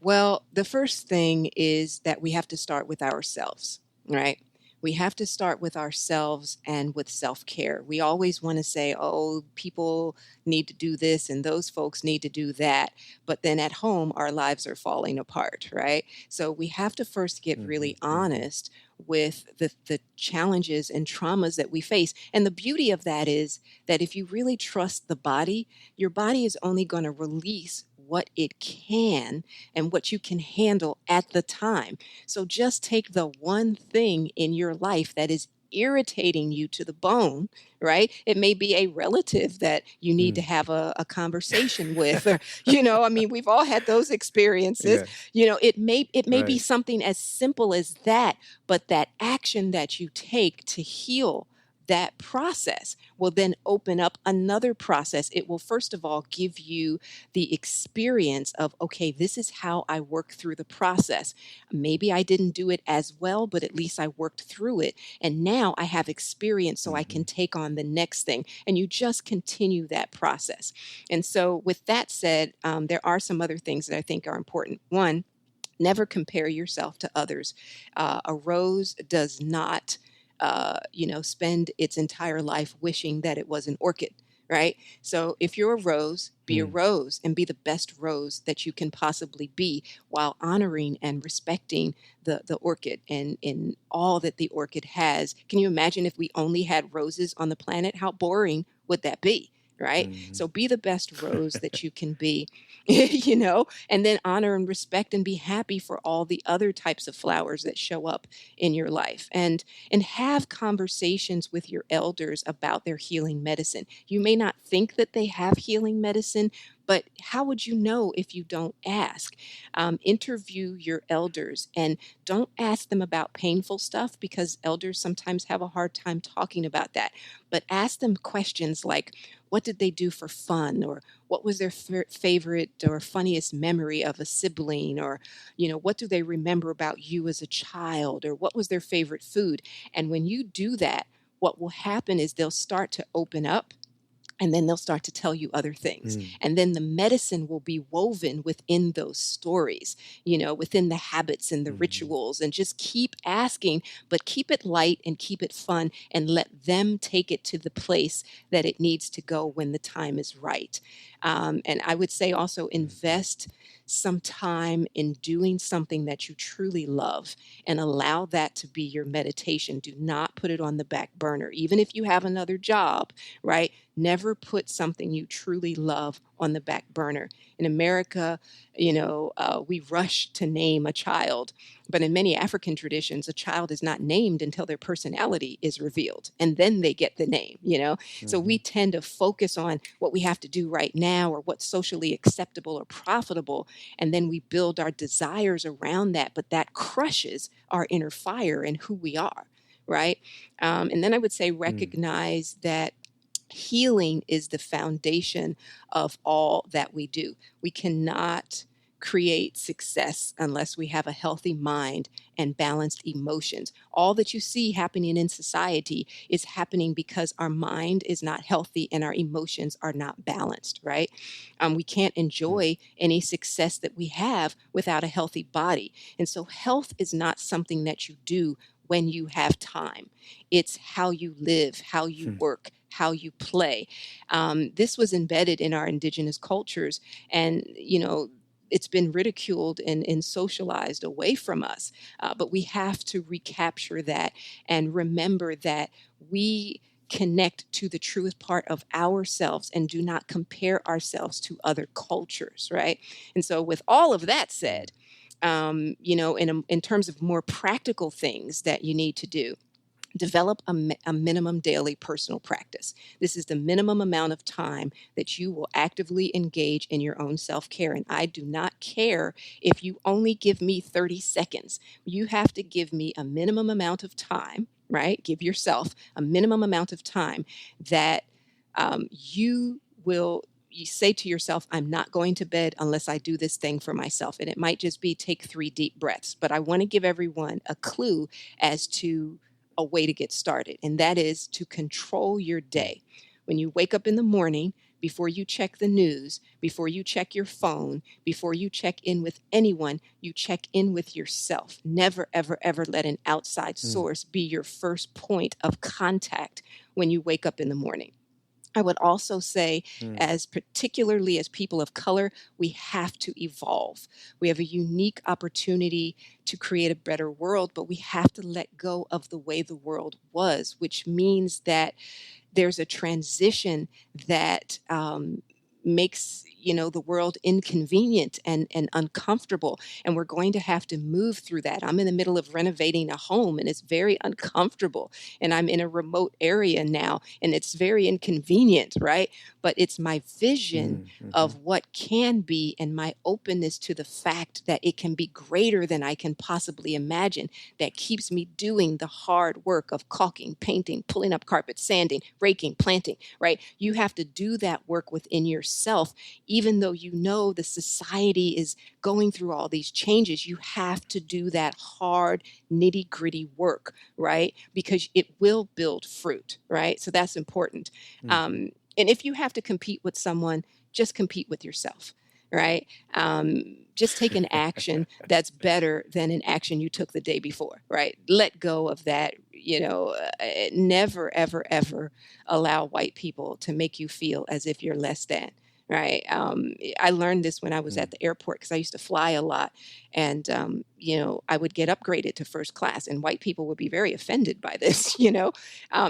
Well, the first thing is that we have to start with ourselves, right? We have to start with ourselves and with self care. We always want to say, oh, people need to do this and those folks need to do that. But then at home, our lives are falling apart, right? So we have to first get Hmm. really Hmm. honest with the challenges and traumas that we face. And the beauty of that is that if you really trust the body, your body is only going to release what it can and what you can handle at the time. So just take the one thing in your life that is irritating you to the bone, right? It may be a relative that you need to Mm. have a conversation with, or, I mean, we've all had those experiences. Yeah. It may be Right. something as simple as that, but that action that you take to heal that process will then open up another process. It will, first of all, give you the experience of, okay, this is how I work through the process. Maybe I didn't do it as well, but at least I worked through it. And now I have experience so I can Hmm. take on the next thing. And you just continue that process. And so, with that said, there are some other things that I think are important. One, never compare yourself to others. A rose does not, spend its entire life wishing that it was an orchid, right? So if you're a rose, be a Mm. rose and be the best rose that you can possibly be while honoring and respecting the orchid and in all that the orchid has. Can you imagine if we only had roses on the planet? How boring would that be? Right? Hmm. So be the best rose that you can be, and then honor and respect and be happy for all the other types of flowers that show up in your life. And have conversations with your elders about their healing medicine. You may not think that they have healing medicine, but how would you know if you don't ask? Interview your elders and don't ask them about painful stuff because elders sometimes have a hard time talking about that. But ask them questions like, what did they do for fun? Or what was their favorite or funniest memory of a sibling? Or, what do they remember about you as a child? Or what was their favorite food? And when you do that, what will happen is they'll start to open up and then they'll start to tell you other things. Mm. And then the medicine will be woven within those stories, within the habits and the Hmm. rituals. And just keep asking, but keep it light and keep it fun and let them take it to the place that it needs to go when the time is right. And I would say also Hmm. invest some time in doing something that you truly love and allow that to be your meditation. Do not put it on the back burner, even if you have another job, right? Never put something you truly love on the back burner. In America, we rush to name a child, but in many African traditions, a child is not named until their personality is revealed, and then they get the name. So Hmm. we tend to focus on what we have to do right now or what's socially acceptable or profitable, and then we build our desires around that, but that crushes our inner fire and who we are, right? And then I would say Mm. recognize that healing is the foundation of all that we do. We cannot create success unless we have a healthy mind and balanced emotions. All that you see happening in society is happening because our mind is not healthy and our emotions are not balanced, right? We can't Mm. enjoy any success that we have without a healthy body. And so, health is not something that you do when you have time. It's how you live, how you Hmm. work, how you play. This was embedded in our indigenous cultures, and it's been ridiculed and socialized away from us. But we have to recapture that and remember that we connect to the truest part of ourselves and do not compare ourselves to other cultures, right? And so, with all of that Mm. said, in terms of more practical things that you need to do, develop a minimum daily personal practice. This is the minimum amount of time that you will actively engage in your own self care. And I do not care if you only give me 30 seconds. You have to give me a minimum amount of time, right? Give yourself a minimum amount of time that you will. You say to yourself, I'm not going to bed unless I do this thing for myself. And it might just be take 3 deep breaths. But I want to give everyone a clue as to a way to get started, and that is to control your Mm. day. When you wake up in the morning, before you check the news, before you check your phone, before you check in with anyone, you check in with yourself. Never, ever, ever let an outside source be your first point of contact when you wake up in the morning. I would also say, as particularly as people of color, we have to evolve. We have a unique opportunity to create a better world, but we have to let go of the way the world was, which means that there's a transition that makes the world inconvenient and uncomfortable, and we're going to have to move through that. I'm in the middle of renovating a home, and it's very uncomfortable, and I'm in a remote area now, and it's very inconvenient, right? But it's my vision of what can be and my openness to the fact that it can be greater than I can possibly imagine that keeps me doing the hard work of caulking, painting, pulling up carpet, sanding, raking, planting, right? You have to do that work within yourself. Even though the society is going through all these changes, you have to do that hard, nitty gritty work, right? Because it will build fruit, right? So that's important. And if you have to compete with someone, just compete with yourself, right? Just take an action that's better than an action you took the day before, right? Let go of that. Never, ever, ever allow white people to make you feel as if you're less than. Right. I learned this when I was at the airport because I used to fly a lot. And, I would get upgraded to first class, and white people would be very offended by this,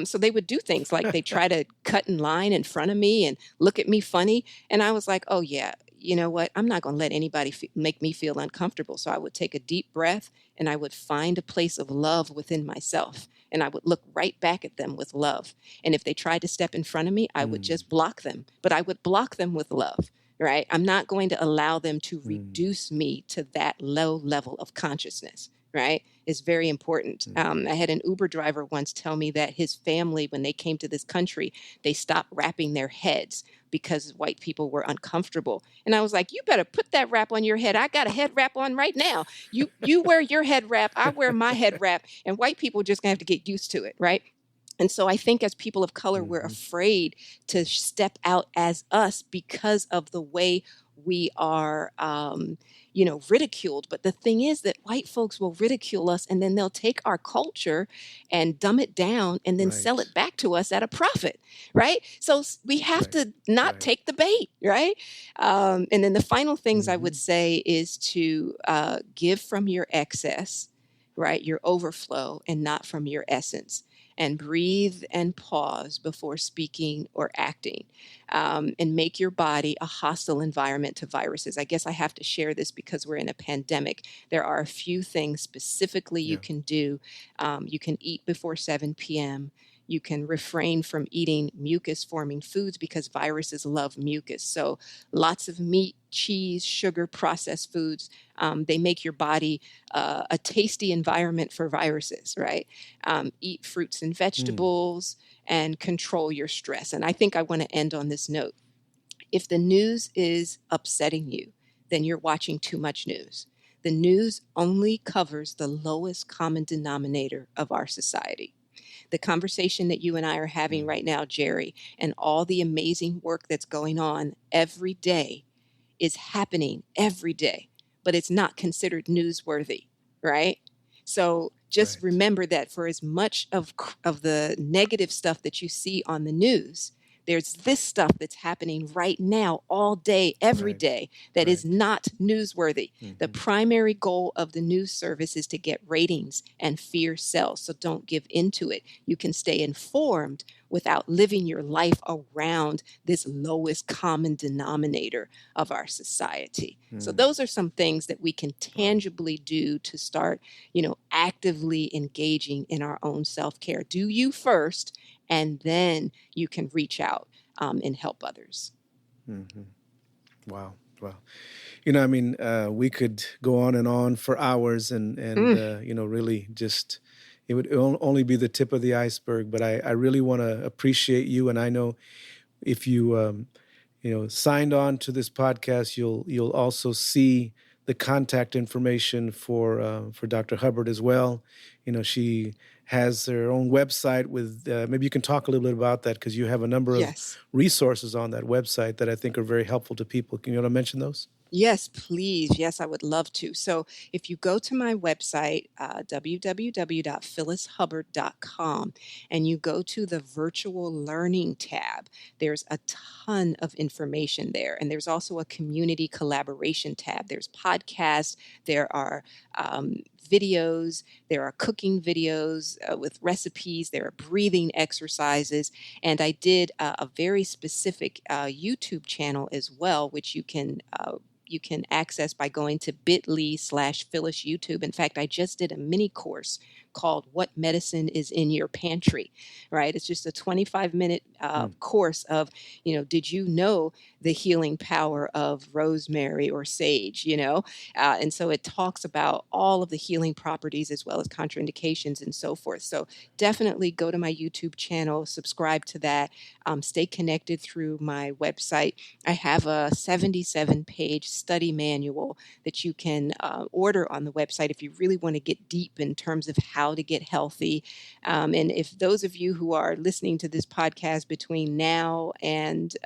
So they would do things like they try to cut in line in front of me and look at me funny. And I was like, oh, yeah, you know what? I'm not going to let anybody make me feel uncomfortable. So I would take a deep breath and I would find a place of love within myself. And I would look right back at them with love. And if they tried to step in front of me, I would just block them. But I would block them with love, right? I'm not going to allow them to reduce me to that low level of consciousness, right? It's very important. I had an Uber driver once tell me that his family, when they came to this country, they stopped wrapping their heads because white people were uncomfortable. And I was like, you better put that wrap on your head. I got a head wrap on right now. You wear your head wrap, I wear my head wrap, and white people are just gonna have to get used to it, right? And so I think as people of color, we're afraid to step out as us because of the way we are, ridiculed. But the thing is that white folks will ridicule us, and then they'll take our culture and dumb it down and then sell it back to us at a profit, right? So we have to not take the bait, right? And then the final things I would say is to give from your excess, right? Your overflow, and not from your essence. And breathe and pause before speaking or acting, and make your body a hostile environment to viruses. I guess I have to share this because we're in a pandemic. There are a few things specifically you can do. You can eat before 7 p.m. You can refrain from eating mucus-forming foods because viruses love mucus. So lots of meat, cheese, sugar, processed foods, they make your body a tasty environment for viruses, right? Eat fruits and vegetables and control your stress. And I think I want to end on this note. If the news is upsetting you, then you're watching too much news. The news only covers the lowest common denominator of our society. The conversation that you and I are having right now, Jerry, and all the amazing work that's going on every day is happening every day, but it's not considered newsworthy, right? So just remember that for as much of the negative stuff that you see on the news, there's this stuff that's happening right now, all day, every day, that is not newsworthy. The primary goal of the news service is to get ratings, and fear sells. So don't give into it. You can stay informed without living your life around this lowest common denominator of our society. So those are some things that we can tangibly do to start, actively engaging in our own self-care. Do you first, and then you can reach out and help others. Wow. We could go on and on for hours and really just, it would only be the tip of the iceberg. But I really want to appreciate you. And I know if you, signed on to this podcast, you'll also see the contact information for Dr. Hubbard as well. She has their own website with, maybe you can talk a little bit about that, because you have a number of Yes. resources on that website that I think are very helpful to people. Can you want to mention those? Yes, please. Yes, I would love to. So if you go to my website, www.phyllishubbard.com, and you go to the virtual learning tab, there's a ton of information there. And there's also a community collaboration tab. There's podcasts, there are videos, there are cooking videos with recipes, there are breathing exercises. And I did a very specific YouTube channel as well, which you can access by going to bit.ly/Phyllis YouTube. In fact, I just did a mini course called What Medicine is in Your Pantry, right? It's just a 25-minute course of, did you know the healing power of rosemary or sage, And so it talks about all of the healing properties as well as contraindications and so forth. So definitely go to my YouTube channel, subscribe to that, stay connected through my website. I have a 77-page study manual that you can order on the website if you really want to get deep in terms of how to get healthy. And if those of you who are listening to this podcast between now and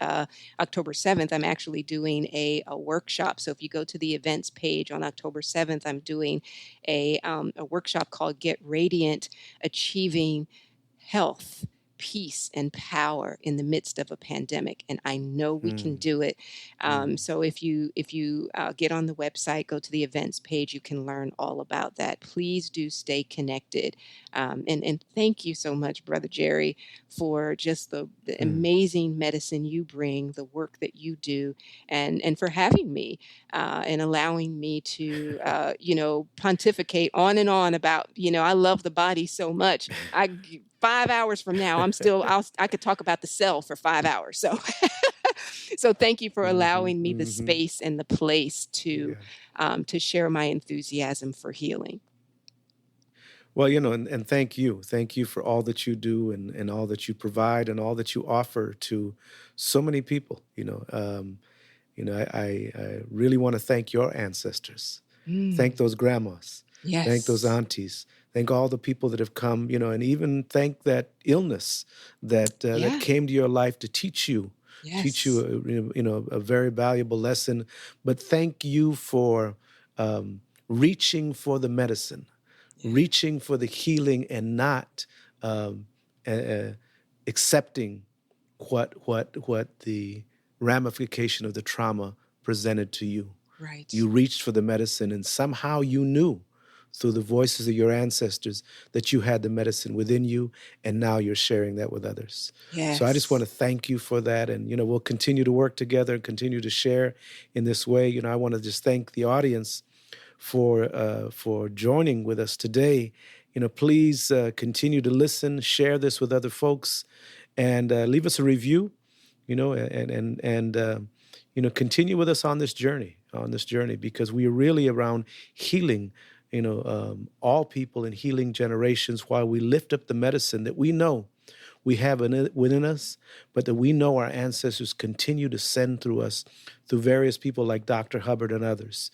October 7th, I'm actually doing a workshop. So if you go to the events page on October 7th, I'm doing a workshop called Get Radiant, Achieving Health, Peace, and Power in the Midst of a Pandemic. And I know we can do it. So if you get on the website, go to the events page, you can learn all about that. Please do stay connected. And thank you so much, Brother Jerry, for just the amazing medicine you bring, the work that you do, and for having me and allowing me to, pontificate on and on about, I love the body so much. 5 hours from now, I could talk about the cell for 5 hours. So, so thank you for allowing me the space and the place to share my enthusiasm for healing. Well, and thank you. Thank you for all that you do and all that you provide and all that you offer to so many people. I really want to thank your ancestors. Thank those grandmas. Yes. Thank those aunties. Thank all the people that have come, and even thank that illness that came to your life to teach you, a very valuable lesson. But thank you for reaching for the medicine, reaching for the healing, and not accepting what the ramification of the trauma presented to you. Right. You reached for the medicine, and somehow you knew through the voices of your ancestors that you had the medicine within you, and now you're sharing that with others. Yes. So I just want to thank you for that, and we'll continue to work together and continue to share in this way. I want to just thank the audience for joining with us today. Please continue to listen, share this with other folks, and leave us a review. Continue with us on this journey, because we are really around healing, all people and healing generations, while we lift up the medicine that we know we have within us, but that we know our ancestors continue to send through us, through various people like Dr. Hubbard and others.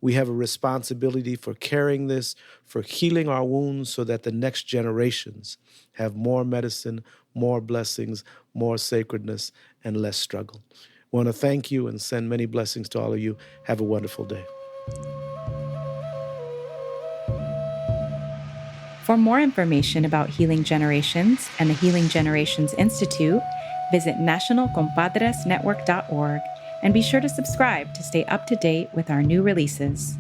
We have a responsibility for carrying this, for healing our wounds, so that the next generations have more medicine, more blessings, more sacredness, and less struggle. I want to thank you and send many blessings to all of you. Have a wonderful day. For more information about Healing Generations and the Healing Generations Institute, visit nationalcompadresnetwork.org and be sure to subscribe to stay up to date with our new releases.